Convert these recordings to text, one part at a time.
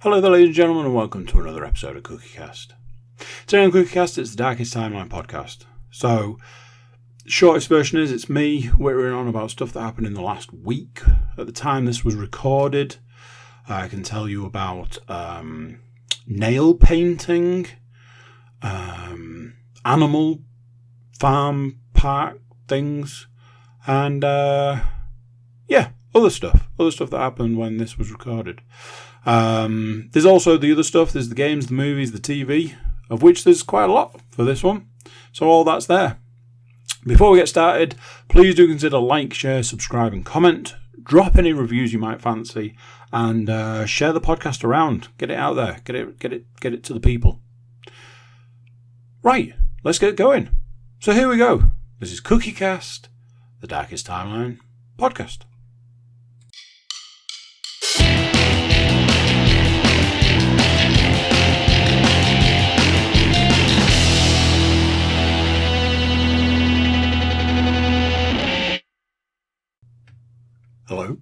Hello there, ladies and gentlemen, and welcome to another episode of CookieCast. Today on CookieCast, it's the Darkest Timeline podcast. So, shortest version is it's me whittering on about stuff that happened in the last week. At the time this was recorded, I can tell you about nail painting, animal farm park things, and other stuff that happened when this was recorded. There's also the other stuff. There's the games, the movies, the TV, of which there's quite a lot for this one. So all that's there. Before we get started, please do consider like, share, subscribe and comment. Drop any reviews you might fancy and share the podcast around. Get it out there. Get it to the people. Right, let's get going. So here we go. This is CookieCast, the Darkest Timeline podcast. Hello.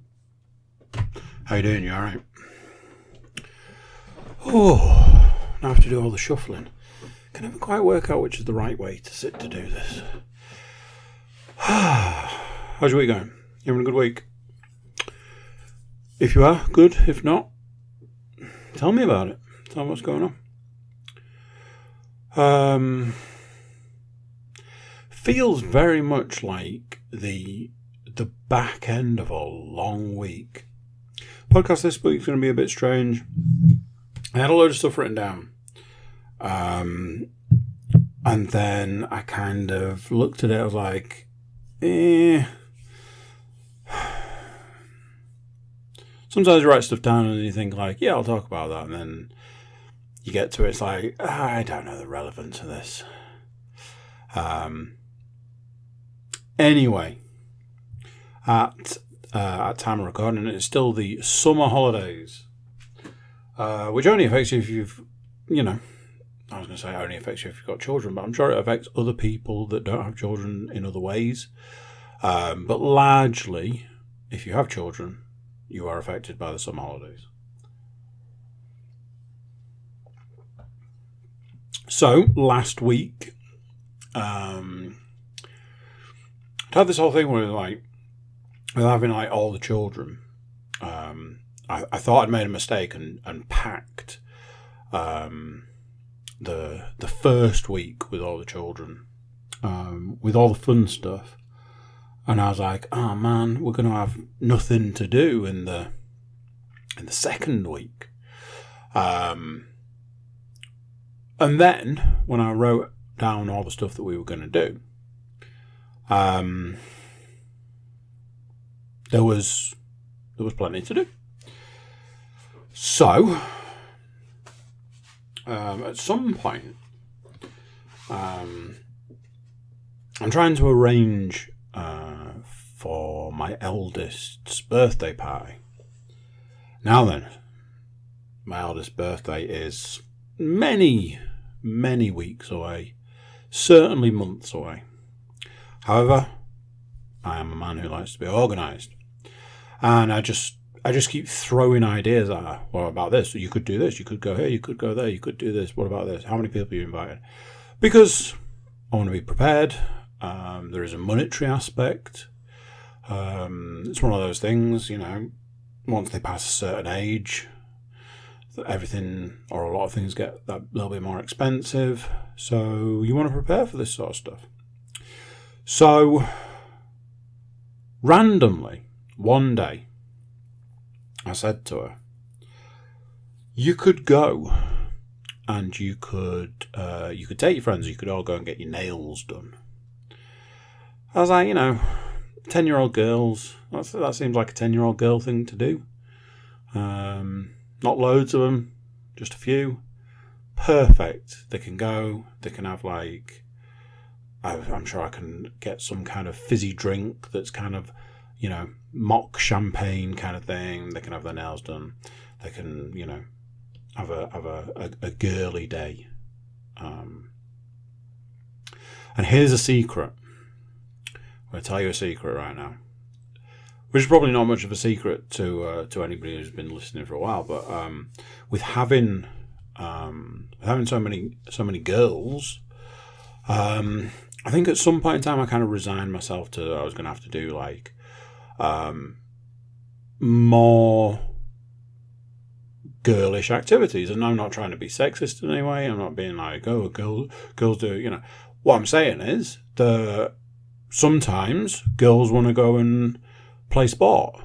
How you doing? You alright? Oh, now I have to do all the shuffling. Can never quite work out which is the right way to sit to do this. How's your week going? You having a good week? If you are, good. If not, tell me about it. Tell me what's going on. Feels very much like the back end of a long week. Podcast this week is going to be a bit strange. I had a load of stuff written down. And then I kind of looked at it, I was like, Sometimes you write stuff down and you think like, yeah, I'll talk about that. And then you get to it, it's like, I don't know the relevance of this. Anyway. At time of recording, it's still the summer holidays, which only affects you if you've, I was going to say only affects you if you've got children, but I'm sure it affects other people that don't have children in other ways. But largely, if you have children, you are affected by the summer holidays. So, last week, I had this whole thing where with having all the children, I thought I'd made a mistake and packed the first week with all the children, with all the fun stuff, and I was like, oh man, we're going to have nothing to do in the second week, and then when I wrote down all the stuff that we were going to do, There was plenty to do. So, at some point, I'm trying to arrange for my eldest's birthday party. Now then, my eldest's birthday is many, many weeks away, certainly months away. However, I am a man who likes to be organised. And I just keep throwing ideas at her. What about this? You could do this. You could go here. You could go there. You could do this. What about this? How many people are you invited? Because I want to be prepared. There is a monetary aspect. It's one of those things, once they pass a certain age, everything or a lot of things get that little bit more expensive. So you want to prepare for this sort of stuff. So randomly, one day, I said to her, you could go and you could take your friends, you could all go and get your nails done. I was like, 10-year-old girls, that seems like a 10-year-old girl thing to do. Not loads of them, just a few. Perfect. They can go, they can have I'm sure I can get some kind of fizzy drink that's kind of, mock champagne kind of thing. They can have their nails done. They can, have a girly day. And here's a secret. I'm going to tell you a secret right now. which is probably not much of a secret to anybody who's been listening for a while. But with having so many girls, I think at some point in time I kind of resigned myself to I was going to have to do like more girlish activities. And I'm not trying to be sexist in any way. I'm not being like, oh, girls do, you know. What I'm saying is that sometimes girls want to go and play sport.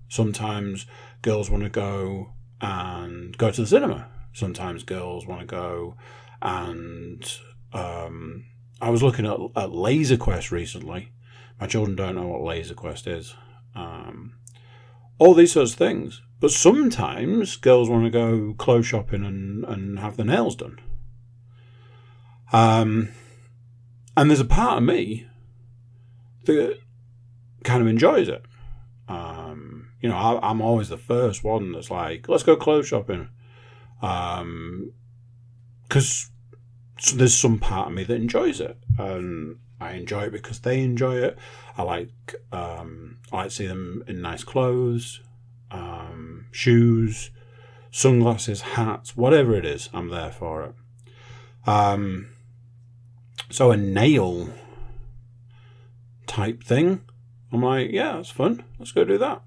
Sometimes girls want to go and go to the cinema. Sometimes girls want to go and I was looking at Laser Quest recently. My children don't know what Laser Quest is. All these sorts of things. But sometimes girls want to go clothes shopping and have their nails done. And there's a part of me that kind of enjoys it. You know, I'm always the first one that's like, let's go clothes shopping. Because there's some part of me that enjoys it. And I enjoy it because they enjoy it. I like to see them in nice clothes, shoes, sunglasses, hats, whatever it is, I'm there for it. So a nail type thing, I'm like, yeah, that's fun. Let's go do that.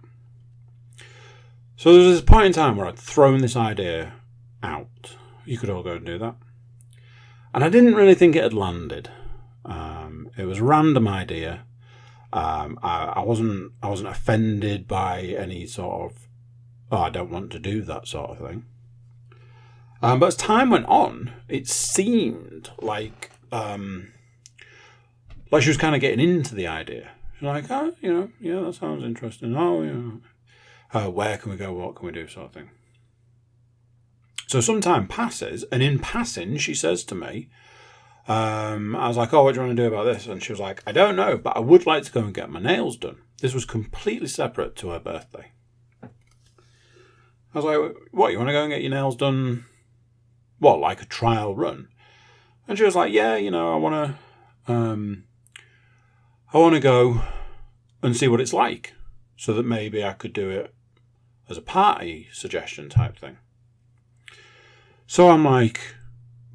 So there was this point in time where I'd thrown this idea out. You could all go and do that. And I didn't really think it had landed. It was a random idea. I wasn't offended by any sort of, oh, I don't want to do that sort of thing. But as time went on, it seemed like she was kind of getting into the idea. She's like, oh, you know, yeah, that sounds interesting. Oh, yeah. Where can we go? What can we do? Sort of thing. So some time passes, and in passing, she says to me, I was like, oh, what do you want to do about this? And she was like, I don't know, but I would like to go and get my nails done. This was completely separate to her birthday. I was like, what, you want to go and get your nails done? What, like a trial run? And she was like, yeah, you know, I want to go and see what it's like, so that maybe I could do it as a party suggestion type thing. So I'm like,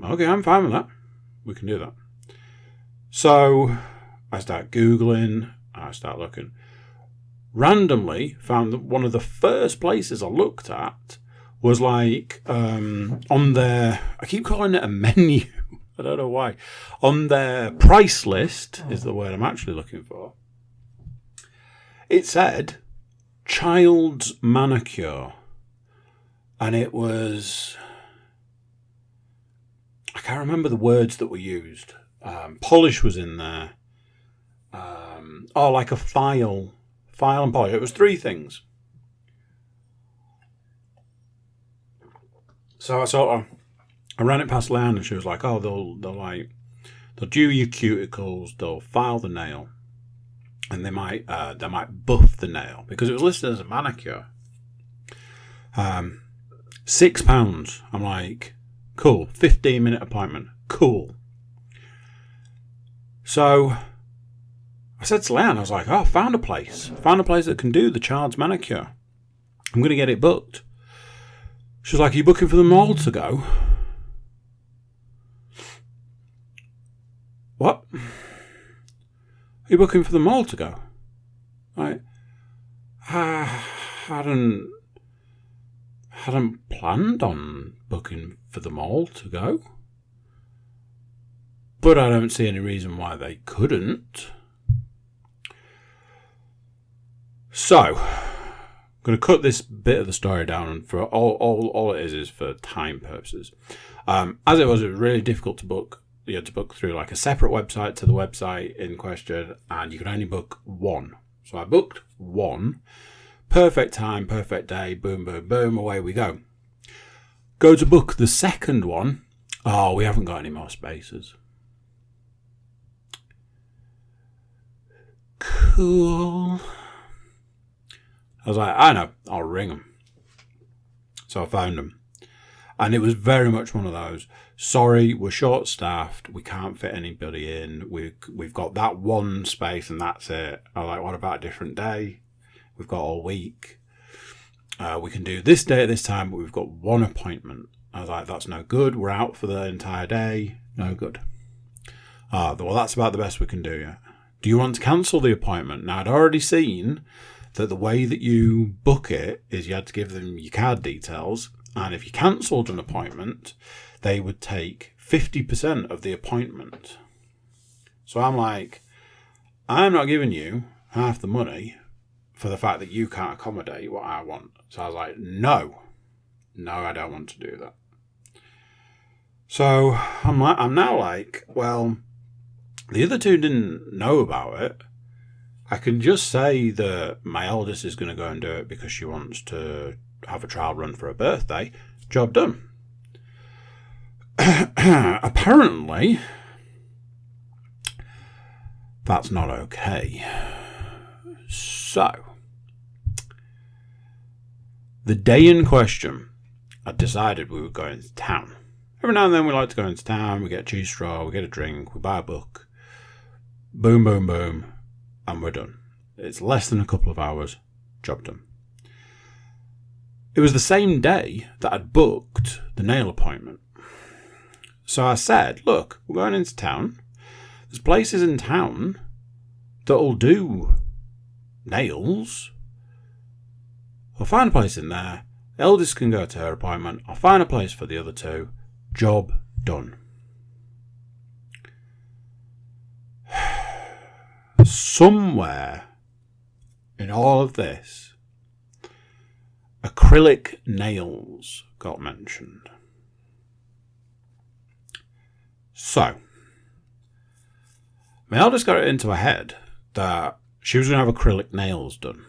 okay, I'm fine with that. We can do that. So I start Googling, I start looking. Randomly found that one of the first places I looked at was like on their, I keep calling it a menu. I don't know why. On their price list is the word I'm actually looking for. It said child's manicure. And it was, I can't remember the words that were used. Polish was in there. Like a file and polish. It was 3 things. So I ran it past Leanne, and she was like, "Oh, they'll do your cuticles, they'll file the nail, and they might buff the nail because it was listed as a manicure." £6. I'm like, cool. 15-minute appointment. Cool. So I said to Leanne, I was like, oh, found a place that can do the child's manicure. I'm going to get it booked. She was like, are you booking for them all to go? What? Are you booking for them all to go? I hadn't planned on booking for them all to go. But I don't see any reason why they couldn't. So, I'm going to cut this bit of the story down, and for all it is for time purposes. As it was really difficult to book. You had to book through like a separate website to the website in question, and you could only book one. So I booked one. Perfect time, perfect day, boom, boom, boom, away we go. Go to book the second one. Oh, we haven't got any more spaces. Cool. I was like, I know, I'll ring them. So I found them. And it was very much one of those, sorry, we're short-staffed, we can't fit anybody in, we've got that one space and that's it. I was like, what about a different day? We've got all week. We can do this day at this time, but we've got one appointment. I was like, that's no good. We're out for the entire day. No good. Well, that's about the best we can do, yeah. Do you want to cancel the appointment? Now, I'd already seen that the way that you book it is you had to give them your card details. And if you cancelled an appointment, they would take 50% of the appointment. So I'm like, I'm not giving you half the money for the fact that you can't accommodate what I want. So I was like, no, I don't want to do that. So I'm now like, well, the other two didn't know about it. I can just say that my eldest is going to go and do it because she wants to have a trial run for her birthday. Job done. Apparently, that's not okay. So, the day in question, I decided we were going to town. Every now and then we like to go into town, we get a cheese straw, we get a drink, we buy a book. Boom, boom, boom, and we're done. It's less than a couple of hours, job done. It was the same day that I'd booked the nail appointment. So I said, look, we're going into town. There's places in town that'll do nails. I'll find a place in there. Eldest can go to her appointment. I'll find a place for the other two. Job done. Somewhere in all of this, acrylic nails got mentioned. So, my eldest got it into her head that she was going to have acrylic nails done.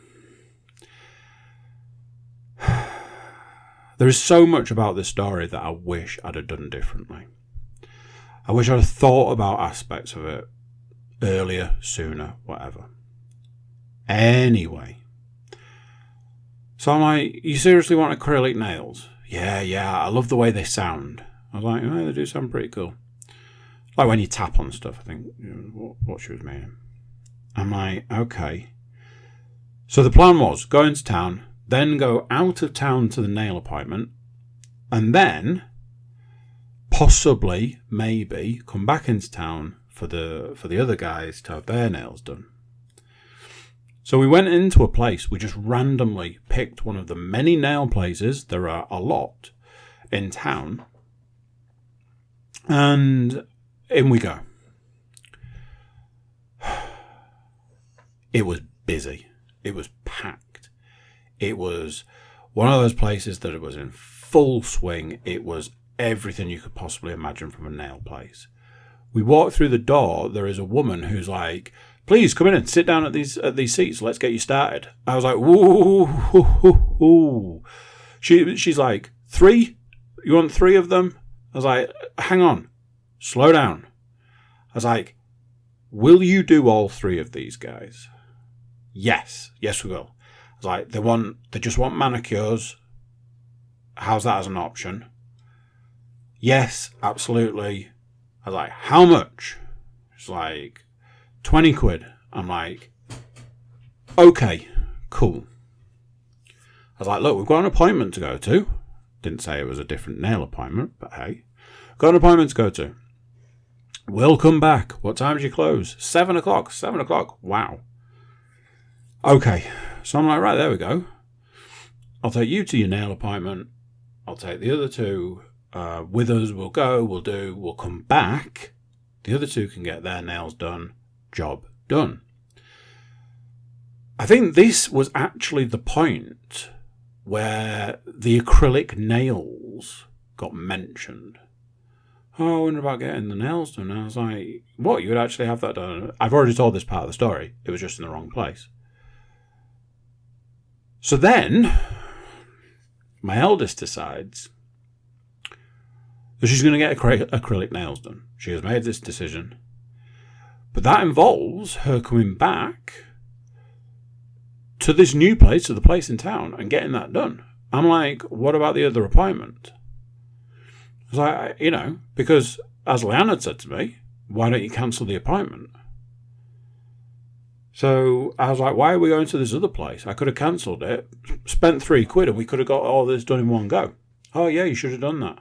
There is so much about this story that I wish I'd have done differently. I wish I'd have thought about aspects of it earlier, sooner, whatever. Anyway. So I'm like, you seriously want acrylic nails? Yeah, I love the way they sound. I was like, oh, they do sound pretty cool. Like when you tap on stuff, I think, what she was meaning. I'm like, okay. So the plan was, go into town, then go out of town to the nail appointment, and then possibly, maybe, come back into town for the other guys to have their nails done. So we went into a place, we just randomly picked one of the many nail places, there are a lot in town, and in we go. It was busy. It was packed. It was one of those places that it was in full swing. It was everything you could possibly imagine from a nail place. We walked through the door. There is a woman who's like, please come in and sit down at these seats. Let's get you started. I was like, woo. She's like, 3? You want 3 of them? I was like, hang on. Slow down. I was like, will you do all 3 of these guys? Yes we will. I was like, they just want manicures. How's that as an option? Yes, absolutely. I was like, how much? It's like 20 quid. I'm like, okay, cool. I was like, look, we've got an appointment to go to. Didn't say it was a different nail appointment, but hey. Got an appointment to go to. We'll come back. What time do you close? 7 o'clock. 7 o'clock. Wow. Okay. So I'm like, right, there we go. I'll take you to your nail appointment. I'll take the other 2 with us. We'll go. We'll come back. The other 2 can get their nails done. Job done. I think this was actually the point where the acrylic nails got mentioned. Oh, I wonder about getting the nails done. And I was like, what? You would actually have that done? I've already told this part of the story. It was just in the wrong place. So then, my eldest decides that she's going to get acrylic nails done. She has made this decision. But that involves her coming back to this new place, to the place in town, and getting that done. I'm like, what about the other appointment? I was like, because as Leanne had said to me, why don't you cancel the appointment? So I was like, why are we going to this other place? I could have cancelled it, spent £3 and we could have got all this done in one go. Oh yeah, you should have done that.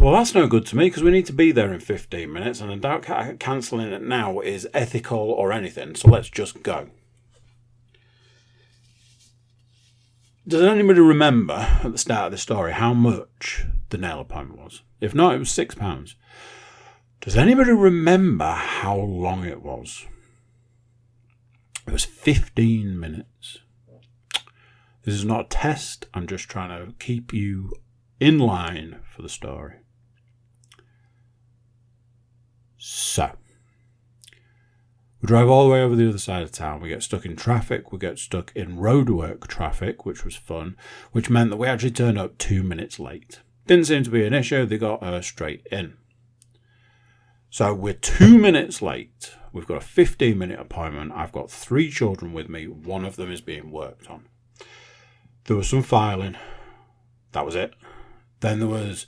Well, that's no good to me because we need to be there in 15 minutes and I doubt cancelling it now is ethical or anything. So let's just go. Does anybody remember at the start of the story how much the nail appointment was? If not, it was £6. Does anybody remember how long it was? It was 15 minutes. This is not a test. I'm just trying to keep you in line for the story. So, we drive all the way over the other side of town. We get stuck in traffic. We get stuck in roadwork traffic, which was fun, which meant that we actually turned up 2 minutes late. Didn't seem to be an issue. They got her straight in. So we're 2 minutes late. We've got a 15-minute appointment. I've got 3 children with me. One of them is being worked on. There was some filing. That was it. Then there was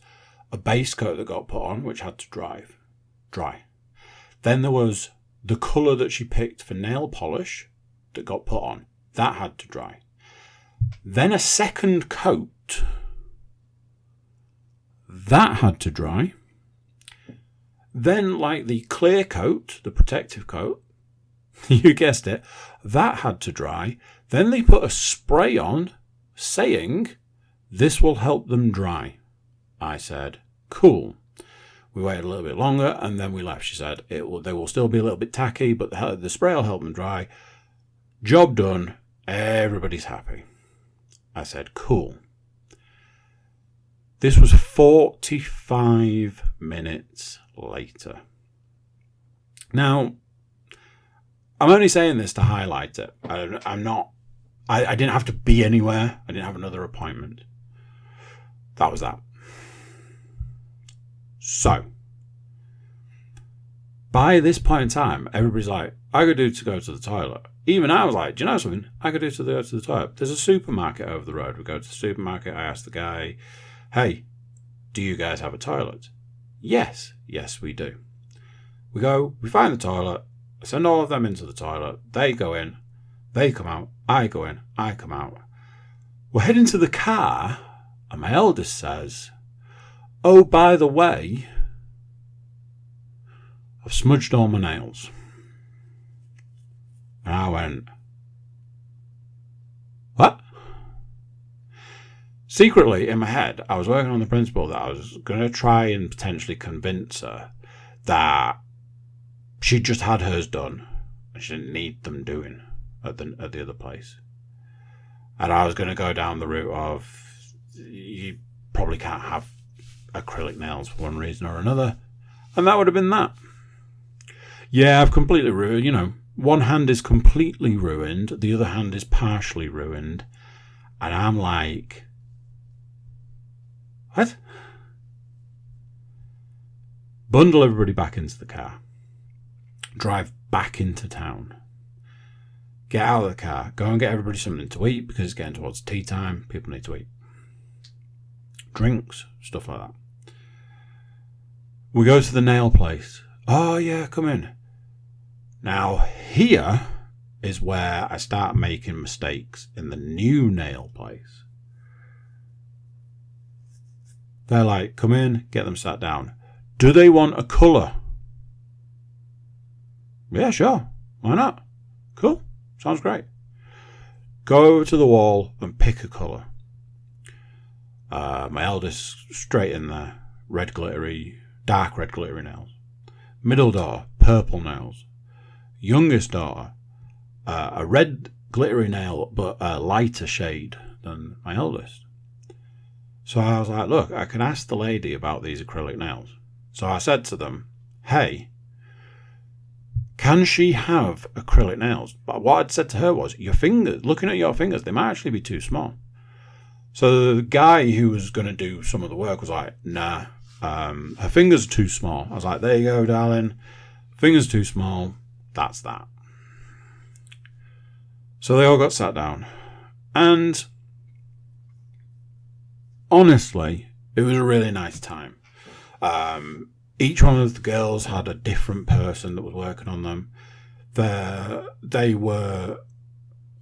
a base coat that got put on, which had to dry. Then there was the colour that she picked for nail polish that got put on. That had to dry. Then a second coat. That had to dry. Then, like the clear coat, the protective coat, you guessed it, that had to dry. Then they put a spray on saying, this will help them dry. I said, cool. We waited a little bit longer and then we left. She said, they will still be a little bit tacky, but the spray will help them dry. Job done. Everybody's happy. I said, cool. This was 45 minutes later. Now, I'm only saying this to highlight it. I didn't have to be anywhere. I didn't have another appointment. That was that. So, by this point in time, everybody's like, I could do to go to the toilet. Even I was like, do you know something? I could do to go to the toilet. There's a supermarket over the road. We go to the supermarket. I asked the guy, hey, do you guys have a toilet? Yes, we do. We go, we find the toilet, I send all of them into the toilet, they go in, they come out, I go in, I come out. We're heading to the car, and my eldest says, oh, by the way, I've smudged all my nails. And I went, what? Secretly, in my head, I was working on the principle that I was going to try and potentially convince her that she just had hers done and she didn't need them doing at the other place. And I was going to go down the route of, you probably can't have acrylic nails for one reason or another. And that would have been that. Yeah, I've completely ruined, one hand is completely ruined, the other hand is partially ruined. And I'm like, what? Bundle everybody back into the car. Drive back into town. Get out of the car. Go and get everybody something to eat because it's getting towards tea time. People need to eat. Drinks, stuff like that. We go to the nail place. Oh yeah, come in. Now here is where I start making mistakes in the new nail place. They're like, come in, get them sat down. Do they want a colour? Yeah, sure. Why not? Cool. Sounds great. Go over to the wall and pick a colour. My eldest, straight in there. Dark red glittery nails. Middle daughter, purple nails. Youngest daughter, a red glittery nail, but a lighter shade than my eldest. So I was like, look, I can ask the lady about these acrylic nails. So I said to them, hey, can she have acrylic nails? But what I'd said to her was, your fingers, looking at your fingers, they might actually be too small. So the guy who was going to do some of the work was like, nah, her fingers are too small. I was like, there you go, darling. Fingers too small. That's that. So they all got sat down. And honestly, it was a really nice time. Each one of the girls had a different person that was working on them. They were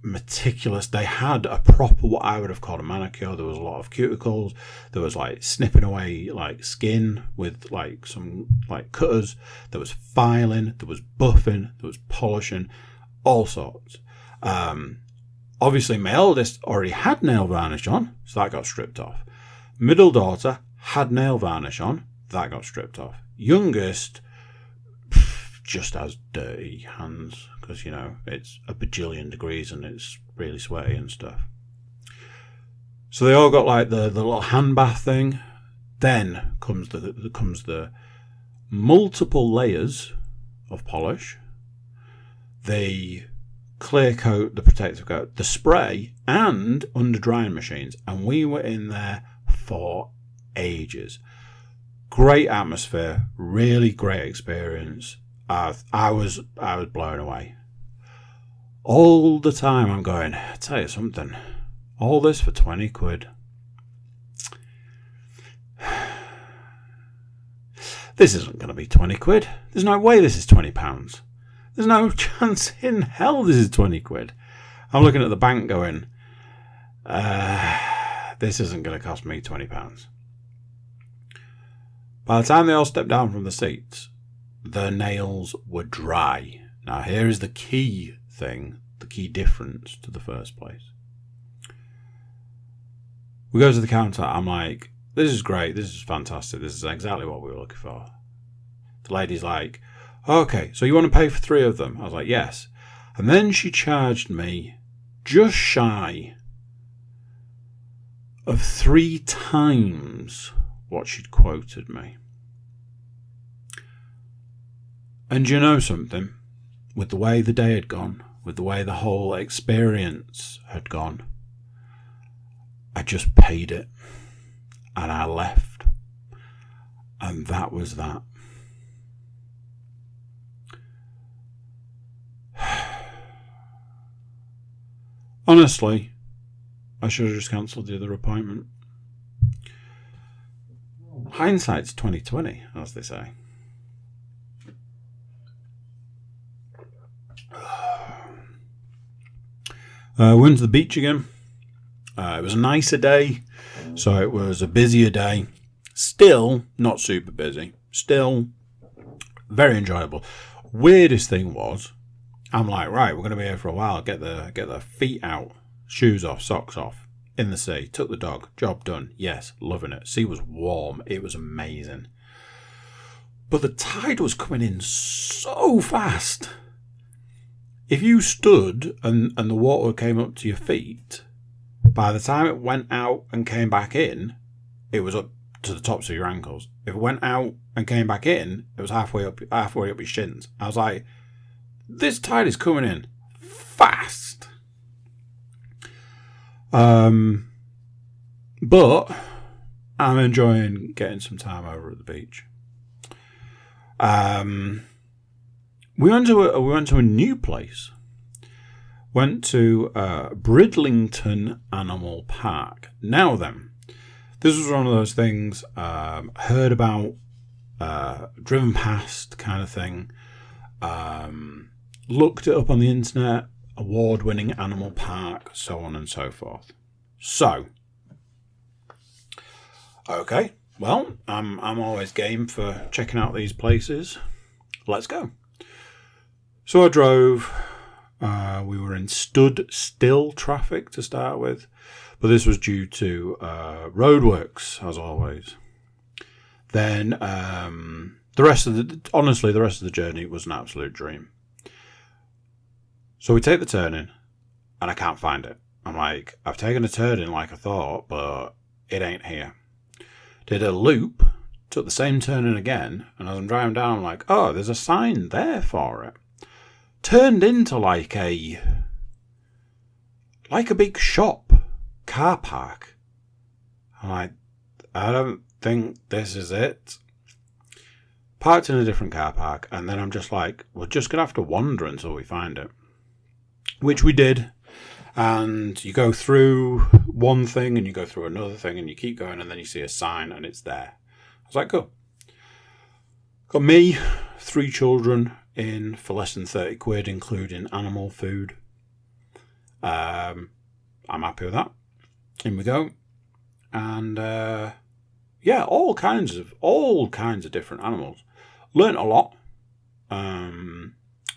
meticulous. They had a proper, what I would have called a manicure. There was a lot of cuticles. There was like snipping away like skin with like some like cutters. There was filing. There was buffing. There was polishing. All sorts. Obviously, my eldest already had nail varnish on, so that got stripped off. Middle daughter had nail varnish on, that got stripped off. Youngest just has dirty hands because, you know, it's a bajillion degrees and it's really sweaty and stuff. So they all got like the little hand bath thing. Then comes the multiple layers of polish. They clear coat, the protective coat, the spray, and under drying machines. And we were in there for ages. Great atmosphere, really great experience. I was blown away. All the time I'm going, I'll tell you something, all this for 20 quid. This isn't going to be 20 quid. There's no way this is £20. There's no chance in hell this is 20 quid. I'm looking at the bank going, this isn't going to cost me £20. By the time they all stepped down from the seats, their nails were dry. Now here is the key thing, the key difference to the first place. We go to the counter. I'm like, this is great. This is fantastic. This is exactly what we were looking for. The lady's like, okay, so you want to pay for 3 of them? I was like, yes. And then she charged me just shy of 3 times what she'd quoted me. And you know something? With the way the day had gone, with the way the whole experience had gone, I just paid it. And I left. And that was that. Honestly, I should have just cancelled the other appointment. Hindsight's 20/20, as they say. We went to the beach again. It was a nicer day, so it was a busier day. Still not super busy. Still very enjoyable. Weirdest thing was, I'm like, right, we're going to be here for a while. Get the feet out, shoes off, socks off, in the sea. Took the dog. Job done. Yes, loving it. Sea was warm. It was amazing. But the tide was coming in so fast. If you stood and the water came up to your feet, by the time it went out and came back in, it was up to the tops of your ankles. If it went out and came back in, it was halfway up your shins. I was like, this tide is coming in fast. But I'm enjoying getting some time over at the beach. We went to a new place. Went to Bridlington Animal Park. Now then, this was one of those things, heard about, driven past kind of thing. Looked it up on the internet, award-winning animal park, so on and so forth. So, okay, well, I'm always game for checking out these places. Let's go. So I drove. We were in stood still traffic to start with, but this was due to roadworks, as always. Then the rest of the journey was an absolute dream. So we take the turning, and I can't find it. I'm like, I've taken a turning like I thought, but it ain't here. Did a loop, took the same turning again, and as I'm driving down, I'm like, oh, there's a sign there for it. Turned into like a big shop, car park. I'm like, I don't think this is it. Parked in a different car park, and then I'm just like, we're just going to have to wander until we find it. Which we did. And you go through one thing, and you go through another thing, and you keep going, and then you see a sign, and it's there. I was like, cool. Got me, 3 children, in for less than 30 quid, including animal food. I'm happy with that. In we go. And yeah, all kinds of different animals. Learned a lot.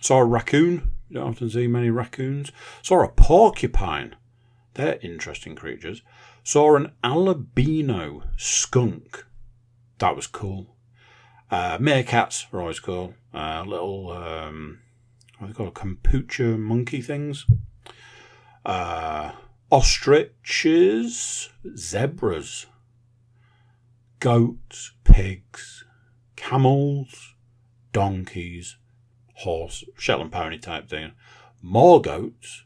Saw a raccoon. You don't often see many raccoons. Saw a porcupine. They're interesting creatures. Saw an albino skunk. That was cool. Meerkats are always cool. Little, what are they called? Kombucha monkey things. Ostriches. Zebras. Goats. Pigs. Camels. Donkeys. Horse. Shetland pony type thing. More goats.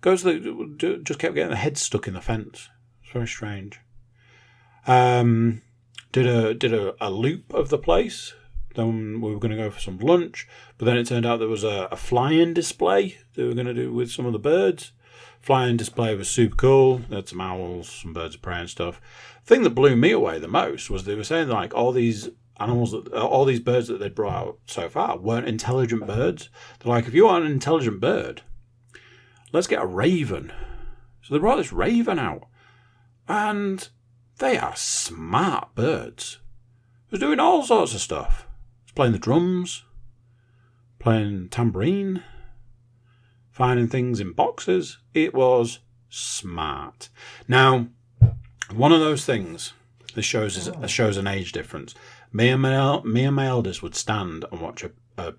Goats that just kept getting their heads stuck in the fence. It's very strange. Did a loop of the place. Then we were going to go for some lunch, but then it turned out there was a flying display that we were going to do with some of the birds. Flying display was super cool. They had some owls, some birds of prey and stuff. The thing that blew me away the most was they were saying like all these animals, all these birds that they'd brought out so far weren't intelligent birds. They're like, if you want an intelligent bird, let's get a raven. So they brought this raven out, and they are smart birds. It was doing all sorts of stuff. It was playing the drums, playing tambourine, finding things in boxes. It was smart. Now, one of those things, this shows an age difference. Me and my eldest would stand and watch a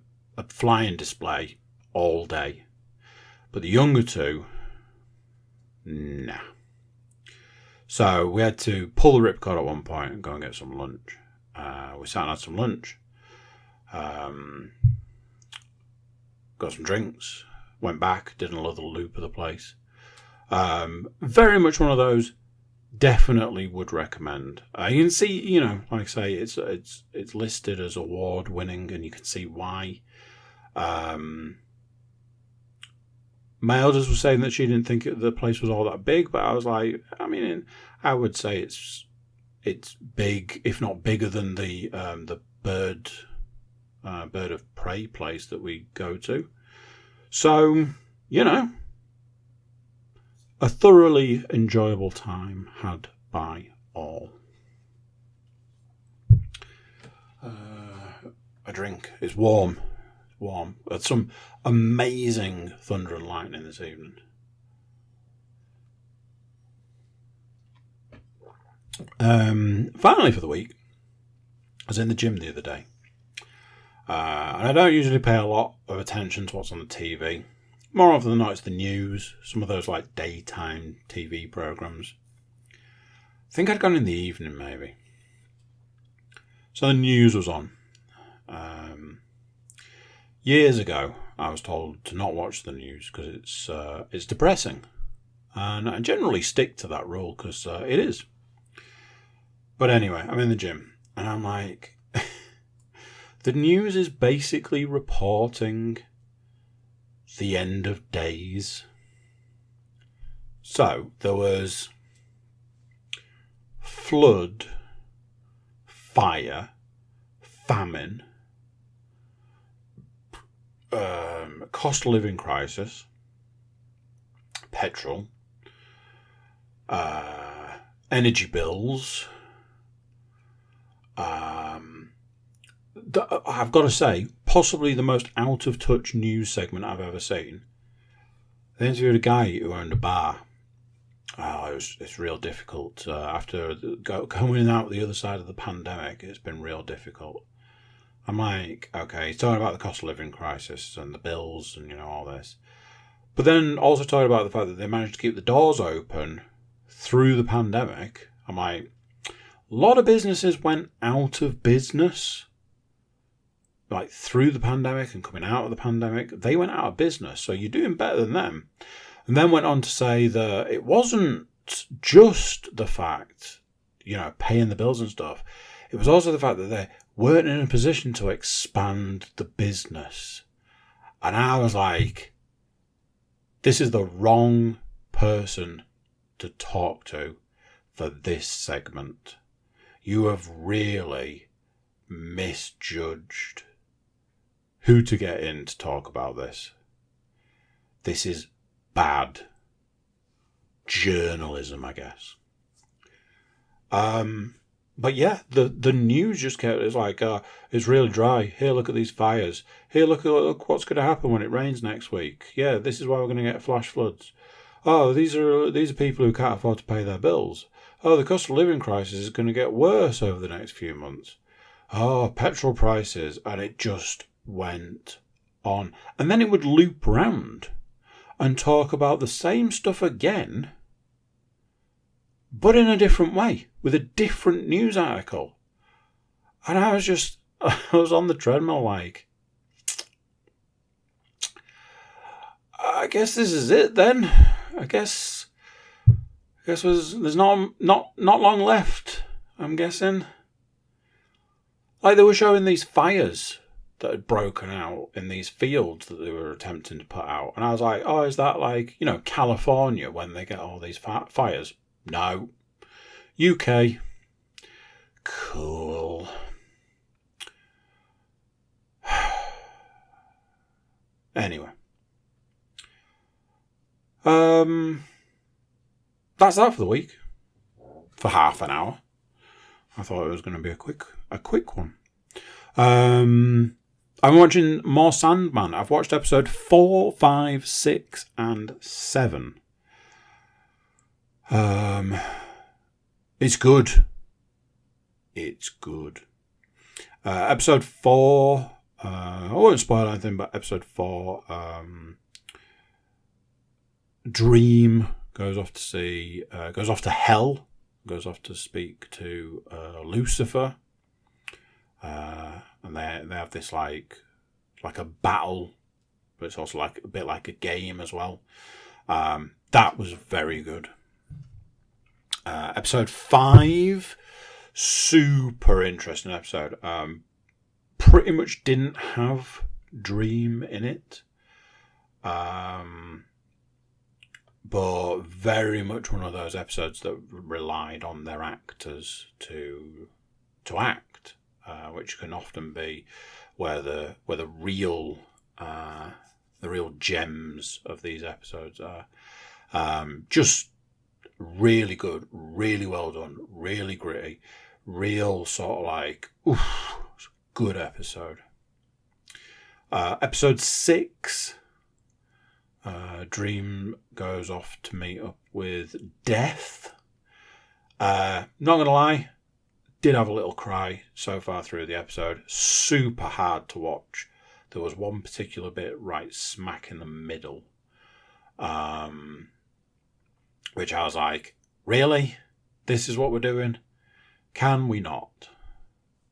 flying display all day. But the younger two, nah. So we had to pull the ripcord at one point and go and get some lunch. We sat and had some lunch. Got some drinks. Went back, did another loop of the place. Very much one of those. Definitely would recommend. You can see, you know, like I say, it's listed as award winning, and you can see why. My eldest was saying that she didn't think the place was all that big, but I was like, I mean, I would say it's big, if not bigger than the bird of prey place that we go to. So, you know, a thoroughly enjoyable time had by all. A drink. It's warm. Warm. There's some amazing thunder and lightning this evening. Finally for the week, I was in the gym the other day. And I don't usually pay a lot of attention to what's on the TV. More often than not, it's the news. Some of those like daytime TV programs. I think I'd gone in the evening maybe. So the news was on. Years ago, I was told to not watch the news because it's depressing, and I generally stick to that rule because it is. But anyway, I'm in the gym, and I'm like, the news is basically reporting the end of days. So there was flood, fire, famine, cost of living crisis, petrol, energy bills. I've got to say, possibly the most out of touch news segment I've ever seen. They interviewed a guy who owned a bar. It's real difficult. After coming out the other side of the pandemic, it's been real difficult. I'm like, okay, he's talking about the cost of living crisis and the bills and, you know, all this. But then also talking about the fact that they managed to keep the doors open through the pandemic. I'm like, a lot of businesses went out of business, like through the pandemic and coming out of the pandemic. They went out of business, so you're doing better than them. And then went on to say that it wasn't just the fact, you know, paying the bills and stuff. It was also the fact that they weren't in a position to expand the business. And I was like, this is the wrong person to talk to for this segment. You have really misjudged who to get in to talk about this. This is bad journalism, I guess. But yeah, the news just kept, it's like, it's really dry. Here, look at these fires. Here, look what's going to happen when it rains next week. Yeah, this is why we're going to get flash floods. Oh, these are people who can't afford to pay their bills. Oh, the cost of living crisis is going to get worse over the next few months. Oh, petrol prices. And it just went on. And then it would loop round and talk about the same stuff again, but in a different way, with a different news article. And I was on the treadmill like, I guess this is it then. I guess there's not long left, I'm guessing. Like, they were showing these fires that had broken out in these fields that they were attempting to put out. And I was like, oh, is that like, California when they get all these fires? No. UK. Cool. Anyway. That's that for the week. For half an hour. I thought it was going to be a quick one. I'm watching more Sandman. I've watched episode 4, 5, 6, and 7. It's good. It's good. Episode 4, I won't spoil anything, but episode 4, Dream goes off to hell, goes off to speak to Lucifer. And they have this like a battle, but it's also like a bit like a game as well. That was very good. Episode 5, super interesting episode. Pretty much didn't have Dream in it. But very much one of those episodes that relied on their actors to act. Which can often be where the real gems of these episodes are. Just really good, really well done, really gritty, real sort of like, good episode. Episode 6, Dream goes off to meet up with Death. Not gonna lie, did have a little cry so far through the episode. Super hard to watch. There was one particular bit right smack in the middle, which I was like, really? This is what we're doing? Can we not?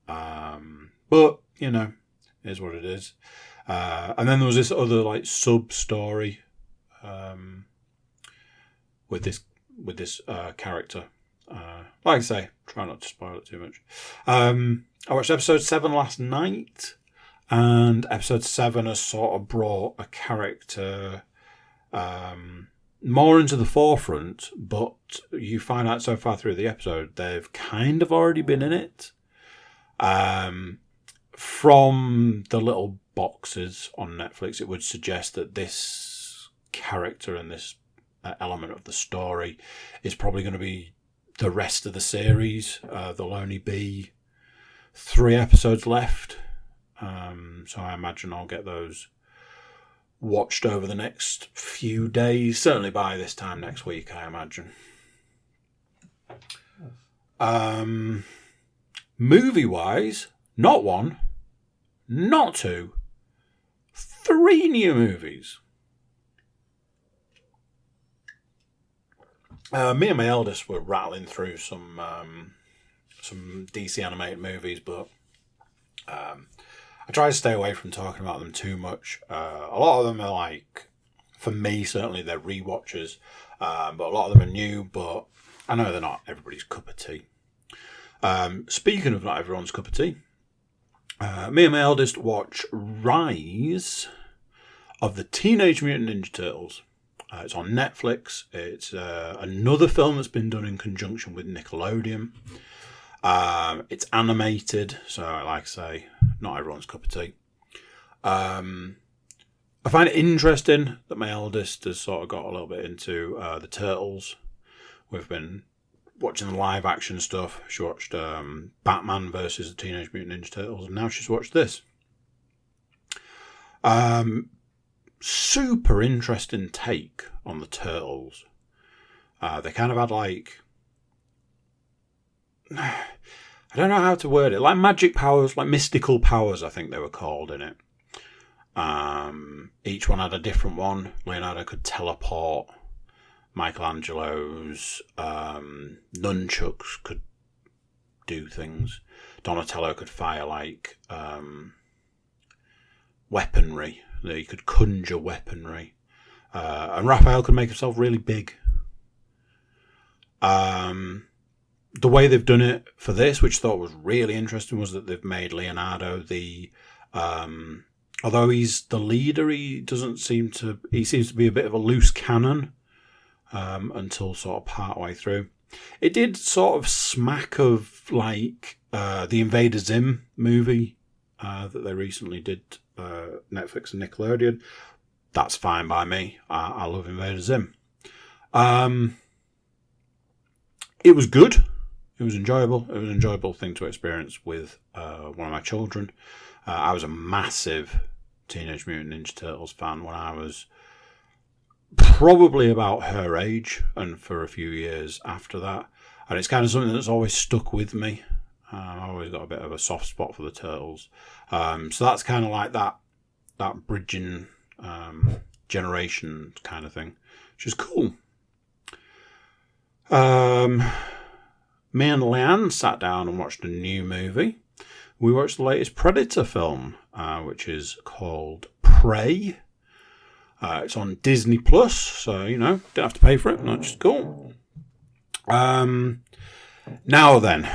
But, is what it is. And then there was this other like sub-story with this character. Like I say, try not to spoil it too much. I watched episode 7 last night, and episode 7 has sort of brought a character more into the forefront, but you find out so far through the episode they've kind of already been in it. From the little boxes on Netflix, it would suggest that this character and this element of the story is probably going to be the rest of the series. There'll only be 3 episodes left. So I imagine I'll get those watched over the next few days. Certainly by this time next week, I imagine. Movie-wise, not 1, not 2, 3 new movies. Me and my eldest were rattling through some DC animated movies, but I try to stay away from talking about them too much. A lot of them are like, for me certainly, they're rewatches, but a lot of them are new, but I know they're not everybody's cup of tea. Speaking of not everyone's cup of tea, me and my eldest watch Rise of the Teenage Mutant Ninja Turtles. It's on Netflix. It's another film that's been done in conjunction with Nickelodeon. It's animated, so like I say, not everyone's cup of tea. I find it interesting that my eldest has sort of got a little bit into the Turtles. We've been watching the live action stuff. She watched Batman versus the Teenage Mutant Ninja Turtles, and now she's watched this. Super interesting take on the Turtles. They kind of had like, I don't know how to word it, like magic powers, like mystical powers, I think they were called in it. Each one had a different one. Leonardo could teleport. Michelangelo's nunchucks could do things. Donatello could fire like weaponry. He could conjure weaponry. And Raphael could make himself really big. The way they've done it for this, which I thought was really interesting, was that they've made Leonardo the... although he's the leader, he seems to be a bit of a loose cannon until sort of part way through. It did sort of smack of like the Invader Zim movie that they recently did, Netflix and Nickelodeon. That's fine by me. I love Invader Zim. It was good. It was enjoyable. It was an enjoyable thing to experience with one of my children. I was a massive Teenage Mutant Ninja Turtles fan when I was probably about her age, and for a few years after that. And it's kind of something that's always stuck with me. I've always got a bit of a soft spot for the Turtles. So that's kind of like that bridging generation kind of thing, which is cool. Me and Leanne sat down and watched a new movie. We watched the latest Predator film, which is called Prey. It's on Disney Plus, so, don't have to pay for it. That's just cool. Now then,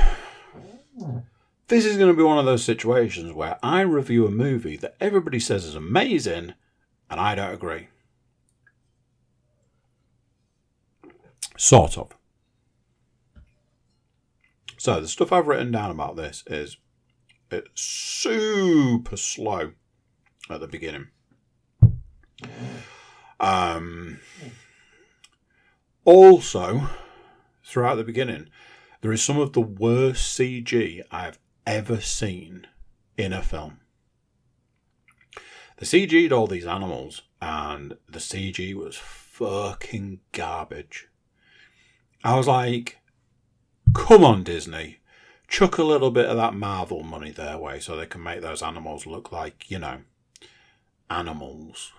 this is going to be one of those situations where I review a movie that everybody says is amazing, and I don't agree. Sort of. So the stuff I've written down about this is it's super slow at the beginning. Also, throughout the beginning, there is some of the worst CG I've ever seen in a film. They CG'd all these animals, and the CG was fucking garbage. I was like, come on, Disney. Chuck a little bit of that Marvel money their way so they can make those animals look like, animals.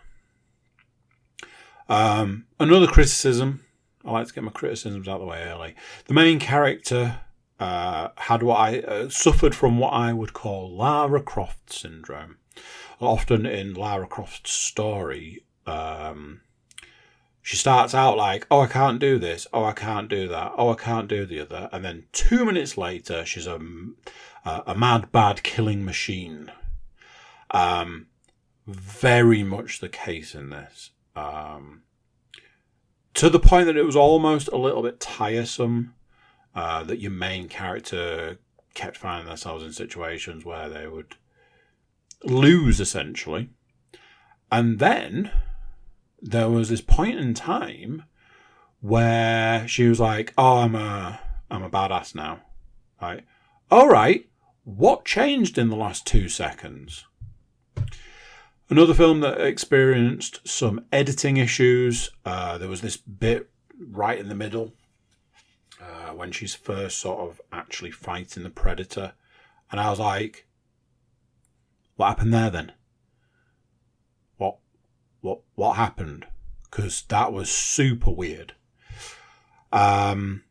Another criticism. I like to get my criticisms out of the way early. The main character suffered from what I would call Lara Croft syndrome. Often in Lara Croft's story, she starts out like, oh, I can't do this. Oh, I can't do that. Oh, I can't do the other. And then 2 minutes later, she's a mad, bad killing machine. Very much the case in this. To the point that it was almost a little bit tiresome that your main character kept finding themselves in situations where they would lose, essentially. And then there was this point in time where she was like, oh, I'm a badass now. Right? All right. What changed in the last 2 seconds? Another film that experienced some editing issues. There was this bit right in the middle when she's first sort of actually fighting the Predator. And I was like, what happened there then? What happened? Because that was super weird. Outside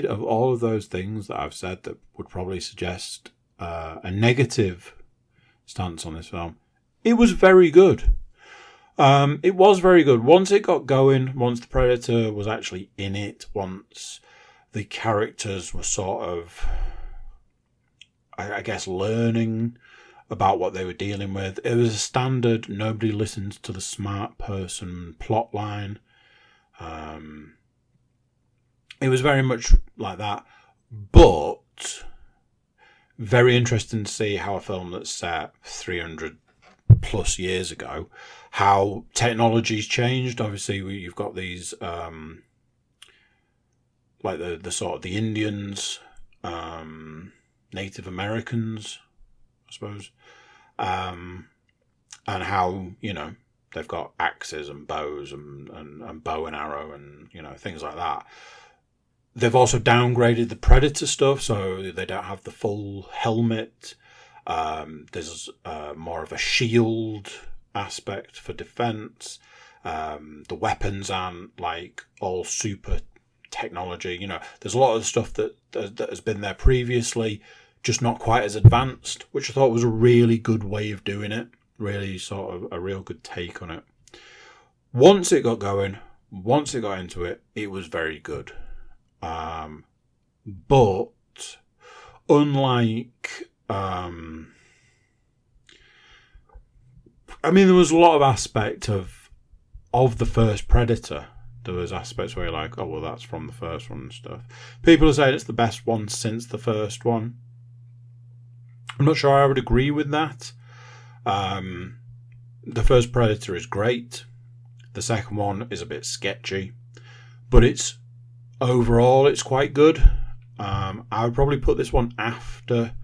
of all of those things that I've said that would probably suggest a negative stance on this film, it was very good. It was very good. Once it got going, once the Predator was actually in it, once the characters were sort of, I guess, learning about what they were dealing with. It was a standard nobody listens to the smart person plot line. It was very much like that. But very interesting to see how a film that's set 300 plus years ago, how technology's changed. Obviously, you've got these like the sort of the Indians, Native Americans, I suppose, and how, you know, they've got axes and bows and bow and arrow and, you know, things like that. They've also downgraded the Predator stuff, so they don't have the full helmet. There's more of a shield aspect for defense. The weapons aren't like all super technology. You know, there's a lot of stuff that has been there previously, just not quite as advanced, which I thought was a really good way of doing it. Really sort of a real good take on it. Once it got going, once it got into it, it was very good. But unlike, I mean, there was a lot of aspect of the first Predator. There was aspects where you're like, oh, well, that's from the first one and stuff. People are saying it's the best one since the first one. I'm not sure I would agree with that. The first Predator is great. The second one is a bit sketchy, but overall it's quite good. I would probably put this one after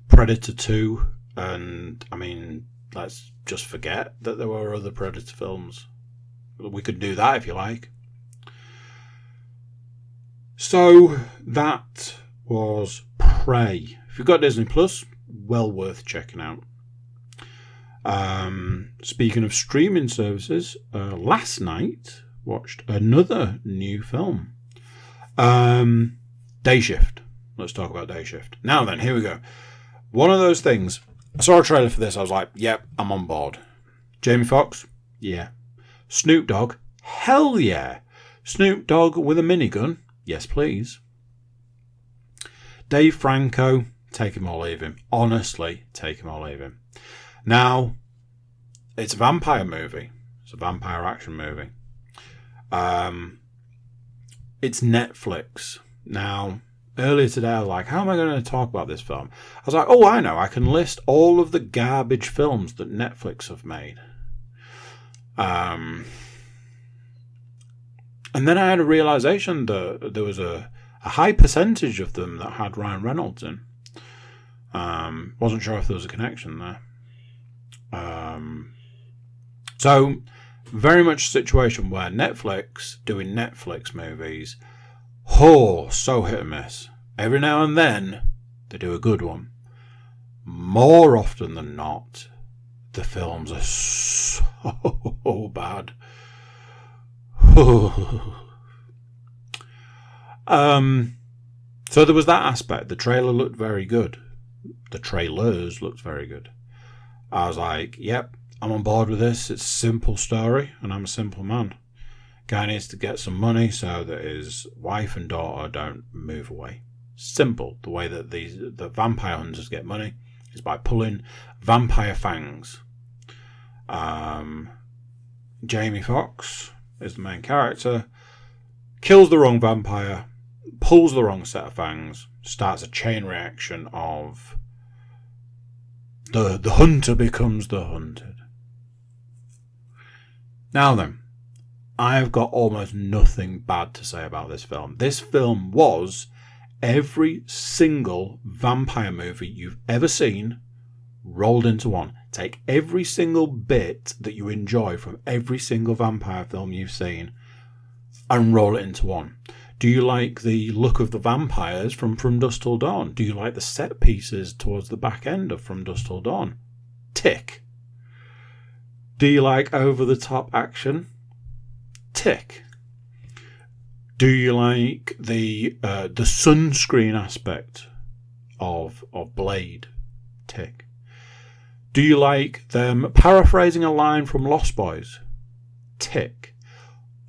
Predator 2, and I mean, let's just forget that there were other Predator films. We could do that if you like. So that was Prey. If you've got Disney Plus, well worth checking out. Speaking of streaming services, last night watched another new film. Day Shift. Let's talk about Day Shift. Now then, here we go. One of those things. I saw a trailer for this. I was like, yep, I'm on board. Jamie Foxx? Yeah. Snoop Dogg? Hell yeah. Snoop Dogg with a minigun? Yes, please. Dave Franco? Take him or leave him. Honestly, take him or leave him. Now, it's a vampire movie. It's a vampire action movie. It's Netflix. Now, earlier today I was like, how am I going to talk about this film? I was like, oh, I know. I can list all of the garbage films that Netflix have made. And then I had a realization that there was a high percentage of them that had Ryan Reynolds in. Wasn't sure if there was a connection there. So, very much a situation where Netflix doing Netflix movies, so hit and miss. Every now and then, they do a good one. More often than not, the films are so bad. So there was that aspect. The trailer looked very good. The trailers looked very good. I was like, yep, I'm on board with this. It's a simple story, and I'm a simple man. Guy needs to get some money so that his wife and daughter don't move away. Simple. The way that the vampire hunters get money is by pulling vampire fangs. Jamie Foxx is the main character. Kills the wrong vampire, pulls the wrong set of fangs, starts a chain reaction of the hunter becomes the hunted. Now then, I have got almost nothing bad to say about this film. This film was every single vampire movie you've ever seen rolled into one. Take every single bit that you enjoy from every single vampire film you've seen and roll it into one. Do you like the look of the vampires from Dusk Till Dawn? Do you like the set pieces towards the back end of From Dusk Till Dawn? Tick. Do you like over-the-top action? Tick. Do you like the sunscreen aspect of Blade? Tick. Do you like them paraphrasing a line from Lost Boys? Tick.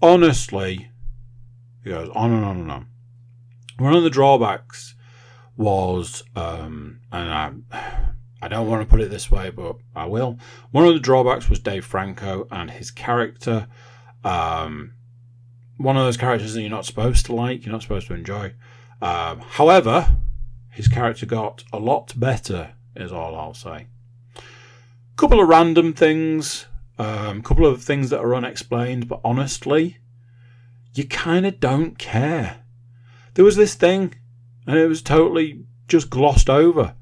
Honestly, it goes on and on and on. One of the drawbacks was, and I don't want to put it this way, but I will. One of the drawbacks was Dave Franco and his character. One of those characters that you're not supposed to like, you're not supposed to enjoy. However, His character got a lot better, is all I'll say. Couple of random things, couple of things that are unexplained, but honestly, you kind of don't care. There was this thing, and it was totally just glossed over,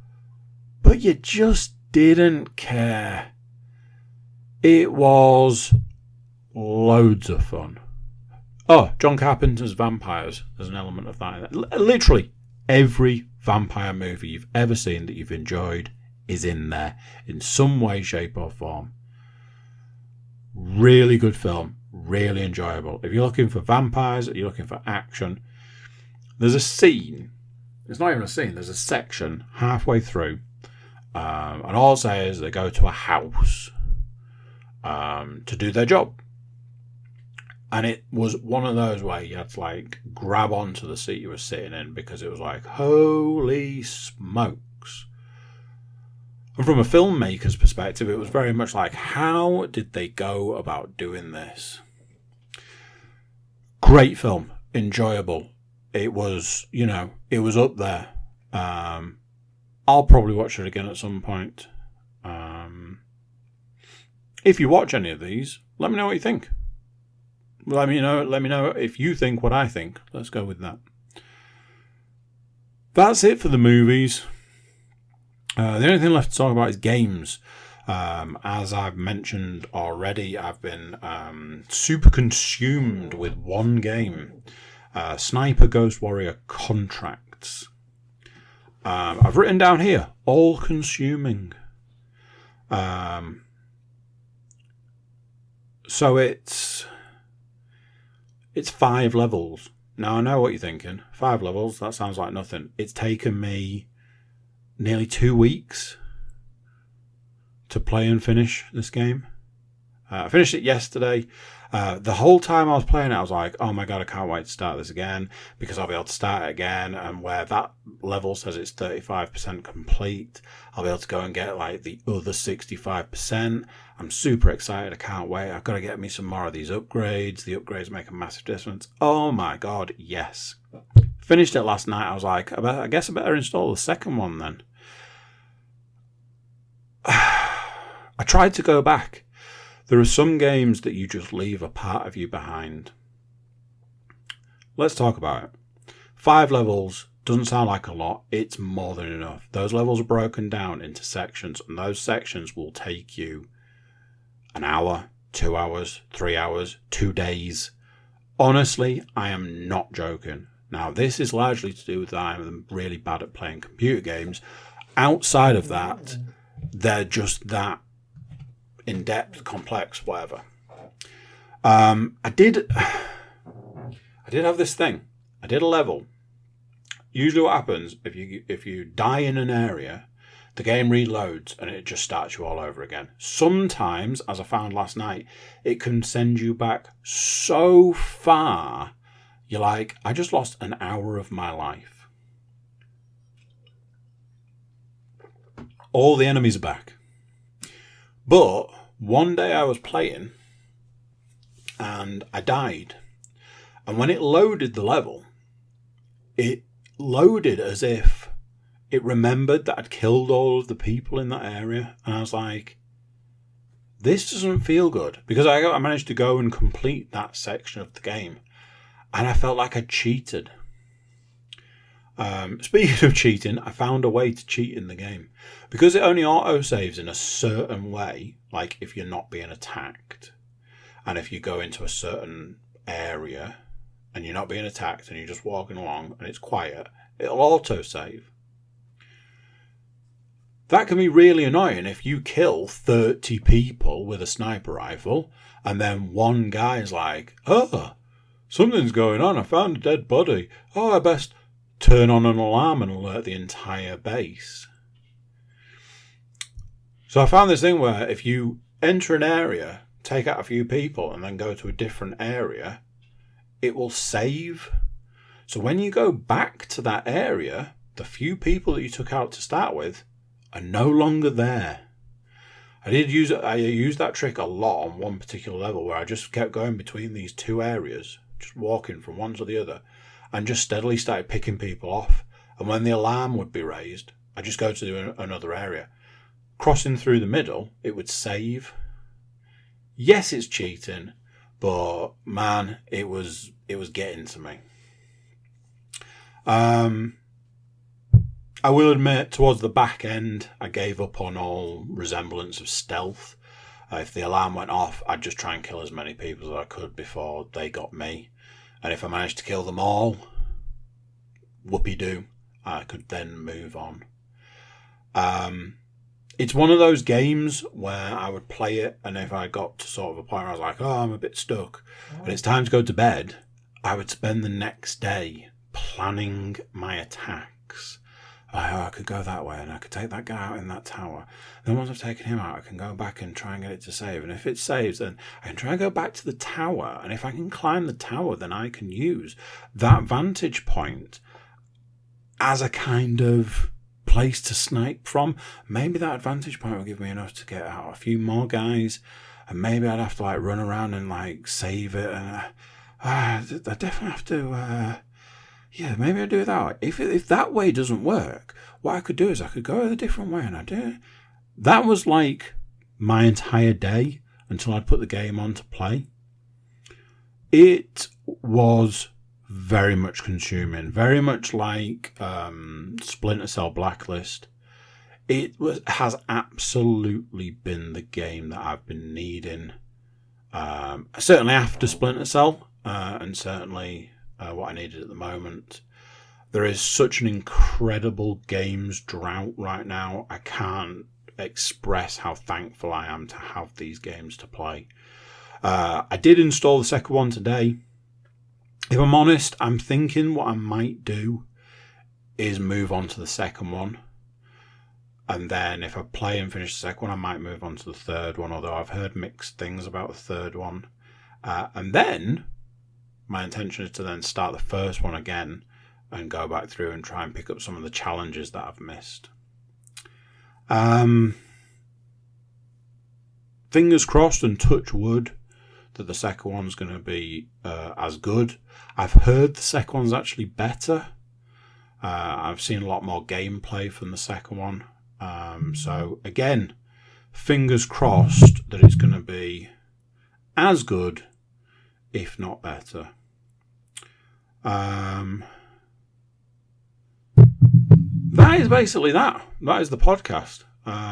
but you just didn't care. It was loads of fun. Oh, John Carpenter's vampires. There's an element of that in it. Literally every vampire movie you've ever seen that you've enjoyed is in there in some way, shape or form. Really good film. Really enjoyable. If you're looking for vampires, you're looking for action, there's a scene. It's not even a scene. There's a section halfway through. And all I'll say is they go to a house to do their job. And it was one of those where you had to like grab onto the seat you were sitting in because it was like, holy smokes. And from a filmmaker's perspective, it was very much like, how did they go about doing this? Great film. Enjoyable. It was, it was up there. I'll probably watch it again at some point. If you watch any of these, let me know what you think. Let me know if you think what I think. Let's go with that. That's it for the movies. The only thing left to talk about is games. As I've mentioned already, I've been super consumed with one game. Sniper Ghost Warrior Contracts. I've written down here, all consuming. So it's 5 levels. Now I know what you're thinking. 5 levels, that sounds like nothing. It's taken me nearly 2 weeks to play and finish this game. I finished it yesterday. The whole time I was playing it, I was like, oh my god, I can't wait to start this again because I'll be able to start it again, and where that level says it's 35% complete, I'll be able to go and get like the other 65%. I'm super excited. I can't wait. I've got to get me some more of these upgrades. The upgrades make a massive difference. Oh my god, yes. Finished it last night. I was like, I guess I better install the second one then. I tried to go back. There are some games that you just leave a part of you behind. Let's talk about it. 5 levels doesn't sound like a lot. It's more than enough. Those levels are broken down into sections, and those sections will take you an hour, 2 hours, 3 hours, 2 days. Honestly, I am not joking. Now, this is largely to do with that I'm really bad at playing computer games. Outside of that, they're just that in-depth, complex, whatever. I did have this thing. I did a level. Usually what happens, if you die in an area, the game reloads and it just starts you all over again. Sometimes, as I found last night, it can send you back so far, you're like, I just lost an hour of my life. All the enemies are back. But one day I was playing and I died. And when it loaded the level, it loaded as if it remembered that I'd killed all of the people in that area. And I was like, this doesn't feel good. Because I managed to go and complete that section of the game. And I felt like I cheated. Speaking of cheating, I found a way to cheat in the game. Because it only auto-saves in a certain way, like if you're not being attacked, and if you go into a certain area and you're not being attacked and you're just walking along and it's quiet, it'll auto-save. That can be really annoying if you kill 30 people with a sniper rifle and then one guy's like, oh, something's going on, I found a dead body. Oh, I best turn on an alarm and alert the entire base. So I found this thing where if you enter an area, take out a few people, and then go to a different area, it will save. So when you go back to that area, the few people that you took out to start with are no longer there. I used that trick a lot on one particular level where I just kept going between these two areas, just walking from one to the other, and just steadily started picking people off. And when the alarm would be raised, I'd just go to another area. Crossing through the middle, it would save. Yes, it's cheating, but man, it was getting to me. I will admit, towards the back end, I gave up on all resemblance of stealth. If the alarm went off, I'd just try and kill as many people as I could before they got me. And if I managed to kill them all, whoopee-doo, I could then move on. It's one of those games where I would play it, and if I got to sort of a point where I was like, oh, I'm a bit stuck, and it's time to go to bed, I would spend the next day planning my attacks. I could go that way, and I could take that guy out in that tower. Then once I've taken him out, I can go back and try and get it to save. And if it saves, then I can try and go back to the tower. And if I can climb the tower, then I can use that vantage point as a kind of place to snipe from. Maybe that vantage point will give me enough to get out a few more guys, and maybe I'd have to like run around and like save it. And I definitely have to. Yeah, maybe I do it that way. If that way doesn't work, what I could do is I could go a different way, and I do. That was like my entire day until I'd put the game on to play. It was very much consuming, very much like Splinter Cell Blacklist. Has absolutely been the game that I've been needing. Certainly after Splinter Cell, and certainly what I needed at the moment. There is such an incredible games drought right now. I can't express how thankful I am to have these games to play. I did install the second one today. If I'm honest, I'm thinking what I might do is move on to the second one. And then if I play and finish the second one, I might move on to the third one, although I've heard mixed things about the third one. And then my intention is to then start the first one again and go back through and try and pick up some of the challenges that I've missed. Fingers crossed and touch wood that the second one's going to be as good. I've heard the second one's actually better. I've seen a lot more gameplay from the second one. So again, fingers crossed that it's going to be as good, if not better. That is basically that. That is the podcast. Not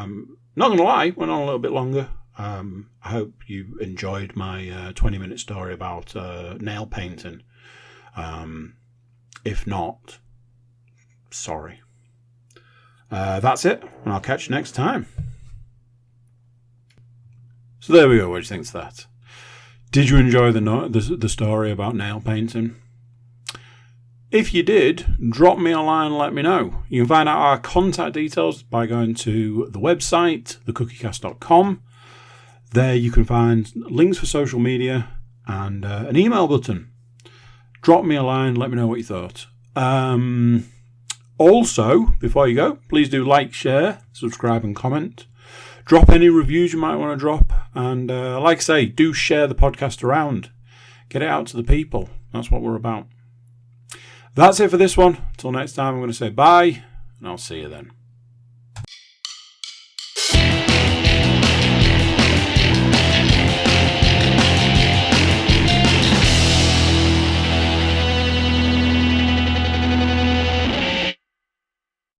going to lie, went on a little bit longer. I hope you enjoyed my 20-minute story about nail painting. If not, sorry. That's it, and I'll catch you next time. So there we go. What do you think of that? Did you enjoy the story about nail painting? If you did, drop me a line and let me know. You can find out our contact details by going to the website, thecookiecast.com. There you can find links for social media and an email button. Drop me a line, let me know what you thought. Also, before you go, please do like, share, subscribe and comment. Drop any reviews you might want to drop. And like I say, do share the podcast around. Get it out to the people. That's what we're about. That's it for this one. Until next time, I'm going to say bye, and I'll see you then.